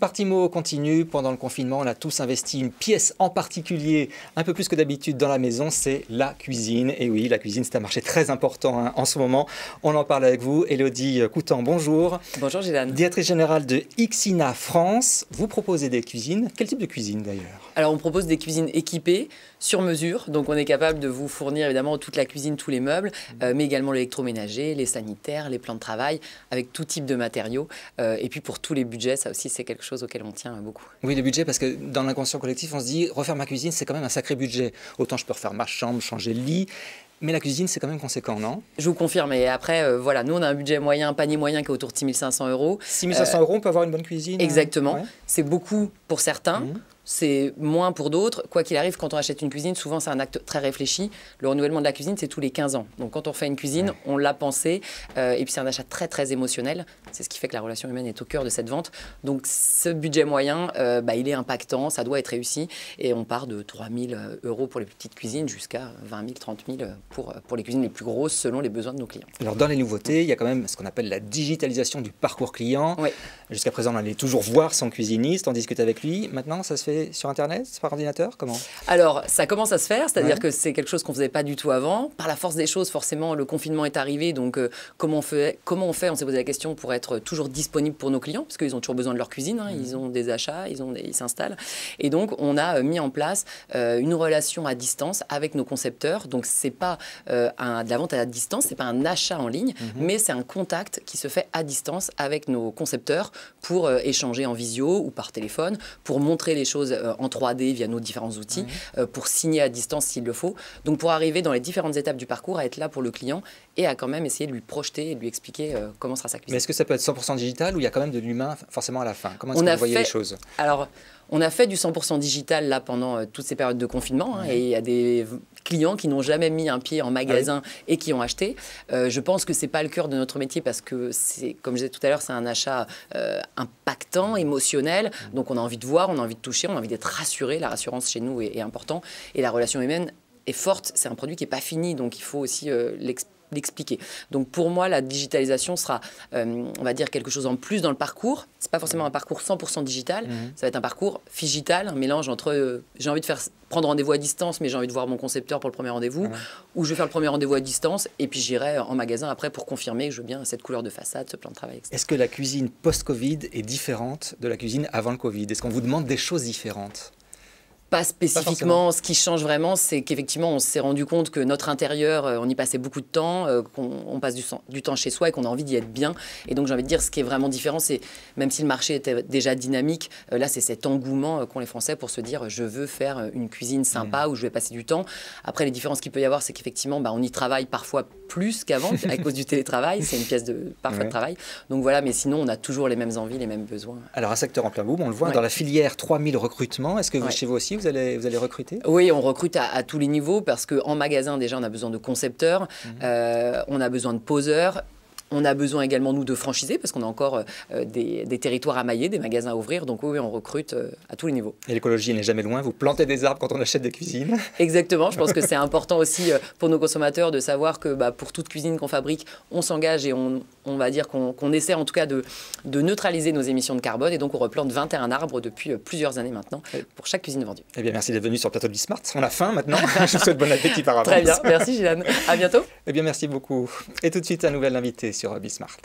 Spartimo continue. Pendant le confinement, on a tous investi une pièce en particulier, un peu plus que d'habitude dans la maison, c'est la cuisine. Et oui, la cuisine, c'est un marché très important en ce moment. On en parle avec vous. Élodie Coutan, bonjour. Bonjour Gilane. Directrice générale de Ixina France. Vous proposez des cuisines. Quel type de cuisine d'ailleurs? Alors on propose des cuisines équipées, sur mesure. Donc on est capable de vous fournir évidemment toute la cuisine, tous les meubles, mais également l'électroménager, les sanitaires, les plans de travail, avec tout type de matériaux. Et puis pour tous les budgets, ça aussi c'est quelque chose auquel on tient beaucoup. Oui, le budget, parce que dans l'inconscient collectif, on se dit refaire ma cuisine, c'est quand même un sacré budget. Autant je peux refaire ma chambre, changer le lit. Mais la cuisine, c'est quand même conséquent, non? Je vous confirme. Et après, voilà, nous, on a un budget moyen, un panier moyen qui est autour de 6 500 €. 6 500 €, on peut avoir une bonne cuisine? Exactement. Ouais. C'est beaucoup pour certains. C'est moins pour d'autres. Quoi qu'il arrive, quand on achète une cuisine, souvent c'est un acte très réfléchi. Le renouvellement de la cuisine, c'est tous les 15 ans. Donc quand on fait une cuisine, on l'a pensé. Et puis c'est un achat très très émotionnel. C'est ce qui fait que la relation humaine est au cœur de cette vente. Donc ce budget moyen, il est impactant, ça doit être réussi. Et on part de 3 000 € pour les petites cuisines jusqu'à 20 000, 30 000 pour les cuisines les plus grosses selon les besoins de nos clients. Alors dans les nouveautés, il y a quand même ce qu'on appelle la digitalisation du parcours client. Oui. Jusqu'à présent, on allait toujours voir son cuisiniste, on discute avec lui. Maintenant, ça se fait sur Internet, par ordinateur, comment? Alors, ça commence à se faire, c'est-à-dire que c'est quelque chose qu'on ne faisait pas du tout avant. Par la force des choses, forcément, le confinement est arrivé. Donc, comment on fait? On s'est posé la question pour être toujours disponible pour nos clients, parce qu'ils ont toujours besoin de leur cuisine. Ils ont des achats, ils s'installent. Et donc, on a mis en place une relation à distance avec nos concepteurs. Donc, ce n'est pas de la vente à distance, ce n'est pas un achat en ligne, mais c'est un contact qui se fait à distance avec nos concepteurs pour échanger en visio ou par téléphone, pour montrer les choses en 3D via nos différents outils, pour signer à distance s'il le faut. Donc pour arriver dans les différentes étapes du parcours, à être là pour le client et à quand même essayer de lui projeter et de lui expliquer comment sera sa cuisine. Mais est-ce que ça peut être 100% digital ou il y a quand même de l'humain forcément à la fin? Comment est-ce que vous voyez les choses? Alors, on a fait du 100% digital là pendant toutes ces périodes de confinement et il y a des clients qui n'ont jamais mis un pied en magasin et qui ont acheté. Je pense que ce n'est pas le cœur de notre métier parce que, comme je disais tout à l'heure, c'est un achat impactant, émotionnel. Donc on a envie de voir, on a envie de toucher, on a envie d'être rassuré. La rassurance chez nous est important et la relation humaine est forte. C'est un produit qui n'est pas fini, donc il faut aussi l'expliquer. Donc pour moi, la digitalisation sera, on va dire, quelque chose en plus dans le parcours. Ce n'est pas forcément un parcours 100% digital, ça va être un parcours figital, un mélange entre j'ai envie de prendre rendez-vous à distance, mais j'ai envie de voir mon concepteur pour le premier rendez-vous, ou je vais faire le premier rendez-vous à distance, et puis j'irai en magasin après pour confirmer que je veux bien cette couleur de façade, ce plan de travail, etc. Est-ce que la cuisine post-Covid est différente de la cuisine avant le Covid? Est-ce qu'on vous demande des choses différentes? Pas spécifiquement. Ce qui change vraiment, c'est qu'effectivement, on s'est rendu compte que notre intérieur, on y passait beaucoup de temps, qu'on passe du temps chez soi et qu'on a envie d'y être bien. Et donc, j'ai envie de dire, ce qui est vraiment différent, c'est, même si le marché était déjà dynamique, là, c'est cet engouement qu'ont les Français pour se dire, je veux faire une cuisine sympa où je vais passer du temps. Après, les différences qu'il peut y avoir, c'est qu'effectivement, on y travaille parfois plus qu'avant, à cause du télétravail. C'est une pièce de parfait travail. Donc voilà, mais sinon, on a toujours les mêmes envies, les mêmes besoins. Alors, un secteur en plein boom, on le voit dans la filière 3000 recrutements. Est-ce que chez vous aussi, vous allez recruter? Oui, on recrute à tous les niveaux parce qu'en magasin, déjà, on a besoin de concepteurs, on a besoin de poseurs. On a besoin également, nous, de franchisés, parce qu'on a encore des territoires à mailler, des magasins à ouvrir. Donc oui, on recrute à tous les niveaux. Et l'écologie n'est jamais loin. Vous plantez des arbres quand on achète des cuisines. Exactement. Je pense que c'est important aussi pour nos consommateurs de savoir que pour toute cuisine qu'on fabrique, on s'engage et on va dire qu'on essaie en tout cas de neutraliser nos émissions de carbone. Et donc, on replante 21 arbres depuis plusieurs années maintenant pour chaque cuisine vendue. Eh bien, merci d'être venu sur le plateau de Bismart. On a faim maintenant. Je vous souhaite bon appétit par avance. Très bien. Merci, Gilane. À bientôt. Eh bien, merci beaucoup. Et tout de suite, un nouvel invité sur Bismart.